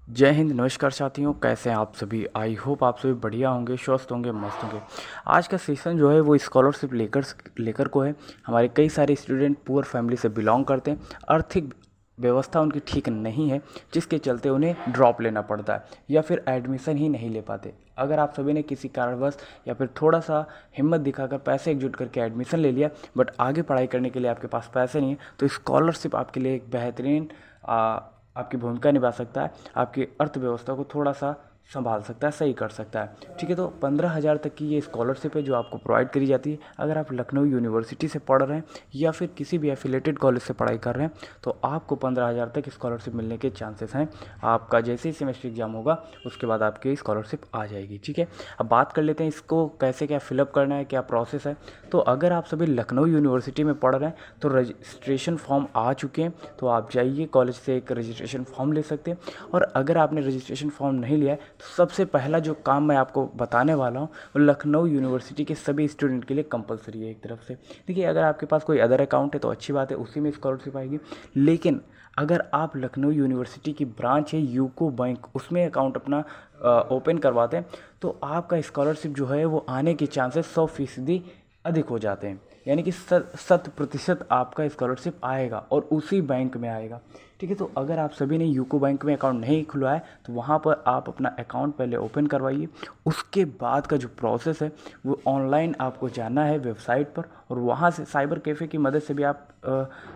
जय हिंद। नमस्कार साथियों, कैसे हैं आप सभी। आई होप आप सभी बढ़िया होंगे, स्वस्थ होंगे, मस्त होंगे। आज का सेशन जो है वो स्कॉलरशिप लेकर को है। हमारे कई सारे स्टूडेंट पुअर फैमिली से बिलोंग करते हैं। आर्थिक व्यवस्था उनकी ठीक नहीं है, जिसके चलते उन्हें ड्रॉप लेना पड़ता है या फिर एडमिशन ही नहीं ले पाते। अगर आप सभी ने किसी कारणवश या फिर थोड़ा सा हिम्मत दिखाकर पैसे एकजुट करके एडमिशन ले लिया, बट आगे पढ़ाई करने के लिए आपके पास पैसे नहीं है, तो स्कॉलरशिप आपके लिए एक बेहतरीन आपकी भूमिका निभा सकता है। आपकी अर्थव्यवस्था को थोड़ा सा संभाल सकता है, सही कर सकता है। ठीक है, तो 15,000 तक की ये स्कॉलरशिप है जो आपको प्रोवाइड करी जाती है। अगर आप लखनऊ यूनिवर्सिटी से पढ़ रहे हैं या फिर किसी भी एफिलेटेड कॉलेज से पढ़ाई कर रहे हैं, तो आपको 15,000 तक स्कॉलरशिप मिलने के चांसेस हैं। आपका जैसे ही सेमेस्टर एग्जाम होगा उसके बाद आपकी स्कॉलरशिप आ जाएगी। ठीक है, अब बात कर लेते हैं इसको कैसे क्या फिलअप करना है, क्या प्रोसेस है। तो अगर आप सभी लखनऊ यूनिवर्सिटी में पढ़ रहे हैं तो रजिस्ट्रेशन फॉर्म आ चुके हैं, तो आप जाइए कॉलेज से एक रजिस्ट्रेशन फॉर्म ले सकते हैं। और अगर आपने रजिस्ट्रेशन फॉर्म नहीं लिया है तो सबसे पहला जो काम मैं आपको बताने वाला हूँ वो लखनऊ यूनिवर्सिटी के सभी स्टूडेंट के लिए कंपलसरी है एक तरफ से। देखिए, अगर आपके पास कोई अदर अकाउंट है तो अच्छी बात है, उसी में स्कॉलरशिप आएगी। लेकिन अगर आप लखनऊ यूनिवर्सिटी की ब्रांच है यूको बैंक, उसमें अकाउंट अपना ओपन करवाते हैं, तो आपका स्कॉलरशिप जो है वो आने के चांसेस 100% अधिक हो जाते हैं। यानी कि 100% आपका स्कॉलरशिप आएगा और उसी बैंक में आएगा। ठीक है, तो अगर आप सभी ने यूको बैंक में अकाउंट नहीं खुलवाया है तो वहाँ पर आप अपना अकाउंट पहले ओपन करवाइए। उसके बाद का जो प्रोसेस है वो ऑनलाइन आपको जाना है वेबसाइट पर, और वहाँ से साइबर कैफ़े की मदद से भी आप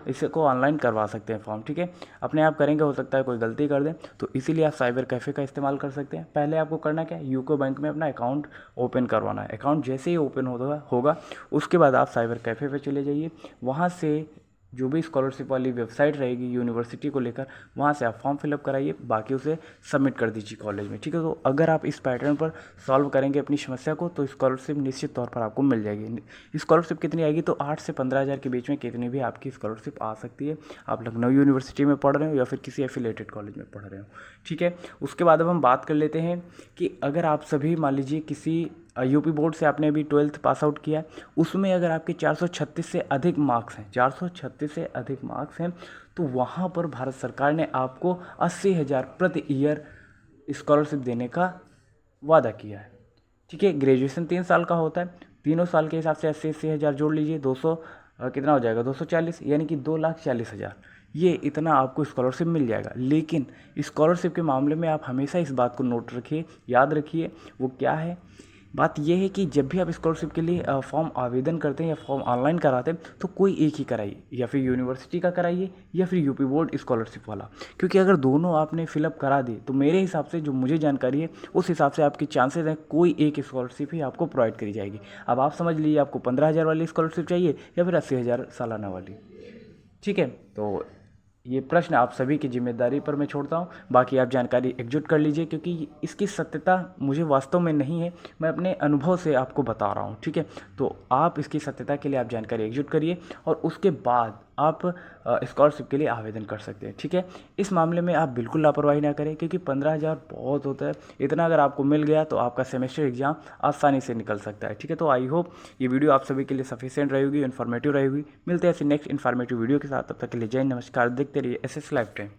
इसको ऑनलाइन करवा सकते हैं फॉर्म। ठीक है, अपने आप करेंगे, हो सकता है कोई गलती कर दें, तो इसीलिए आप साइबर कैफ़े का इस्तेमाल कर सकते हैं। पहले आपको करना क्या है, यूको बैंक में अपना अकाउंट ओपन करवाना है। अकाउंट जैसे ही ओपन होगा उसके बाद आप साइबर कैफ़े पे चले जाइए। वहाँ से जो भी स्कॉलरशिप वाली वेबसाइट रहेगी यूनिवर्सिटी को लेकर, वहाँ से आप फॉर्म फिलअप कराइए, बाकी उसे सबमिट कर दीजिए कॉलेज में। ठीक है, तो अगर आप इस पैटर्न पर सॉल्व करेंगे अपनी समस्या को तो स्कॉलरशिप निश्चित तौर पर आपको मिल जाएगी। स्कॉलरशिप कितनी आएगी, तो 8 से 15,000 के बीच में कितनी भी आपकी स्कॉलरशिप आ सकती है। आप लखनऊ यूनिवर्सिटी में पढ़ रहे हो या फिर किसी एफिलेटेड कॉलेज में पढ़ रहे हो। ठीक है, उसके बाद अब हम बात कर लेते हैं कि अगर आप सभी मान लीजिए किसी यूपी बोर्ड से आपने अभी 12th पास आउट किया है, उसमें अगर आपके 436 से अधिक मार्क्स हैं, 436 से अधिक मार्क्स हैं, तो वहाँ पर भारत सरकार ने आपको 80,000 प्रति ईयर स्कॉलरशिप देने का वादा किया है। ठीक है, ग्रेजुएशन 3 साल का होता है, तीनों साल के हिसाब से 80,000 जोड़ लीजिए, 200 कितना हो जाएगा, 240, यानी कि 2,40,000। ये इतना आपको स्कॉलरशिप मिल जाएगा। लेकिन स्कॉलरशिप के मामले में आप हमेशा इस बात को नोट रखिए, याद रखिए। वो क्या है, बात यह है कि जब भी आप स्कॉलरशिप के लिए फॉर्म आवेदन करते हैं या फॉर्म ऑनलाइन कराते हैं तो कोई एक ही कराइए, या फिर यूनिवर्सिटी का कराइए या फिर यूपी बोर्ड स्कॉलरशिप वाला। क्योंकि अगर दोनों आपने फिलअप करा दिए तो मेरे हिसाब से, जो मुझे जानकारी है उस हिसाब से आपके चांसेस हैं कोई एक स्कॉलरशिप ही आपको प्रोवाइड करी जाएगी। अब आप समझ लीजिए आपको 15,000 वाली स्कॉलरशिप चाहिए या फिर 80,000 सालाना वाली। ठीक है, तो ये प्रश्न आप सभी की जिम्मेदारी पर मैं छोड़ता हूँ। बाकी आप जानकारी एकजुट कर लीजिए, क्योंकि इसकी सत्यता मुझे वास्तव में नहीं है, मैं अपने अनुभव से आपको बता रहा हूँ। ठीक है, तो आप इसकी सत्यता के लिए आप जानकारी एकजुट करिए और उसके बाद आप स्कॉलरशिप के लिए आवेदन कर सकते हैं। ठीक है, इस मामले में आप बिल्कुल लापरवाही ना करें, क्योंकि 15,000 बहुत होता है। इतना अगर आपको मिल गया तो आपका सेमेस्टर एग्जाम आसानी से निकल सकता है। ठीक है, तो आई होप ये वीडियो आप सभी के लिए सफिशिएंट रहेगी, इन्फॉर्मेटिव रहेगी। मिलते हैं ऐसी नेक्स्ट इन्फॉर्मेटिव वीडियो के साथ, तब तक के लिए जय, नमस्कार। देखते रहिए SS लाइफ टाइम।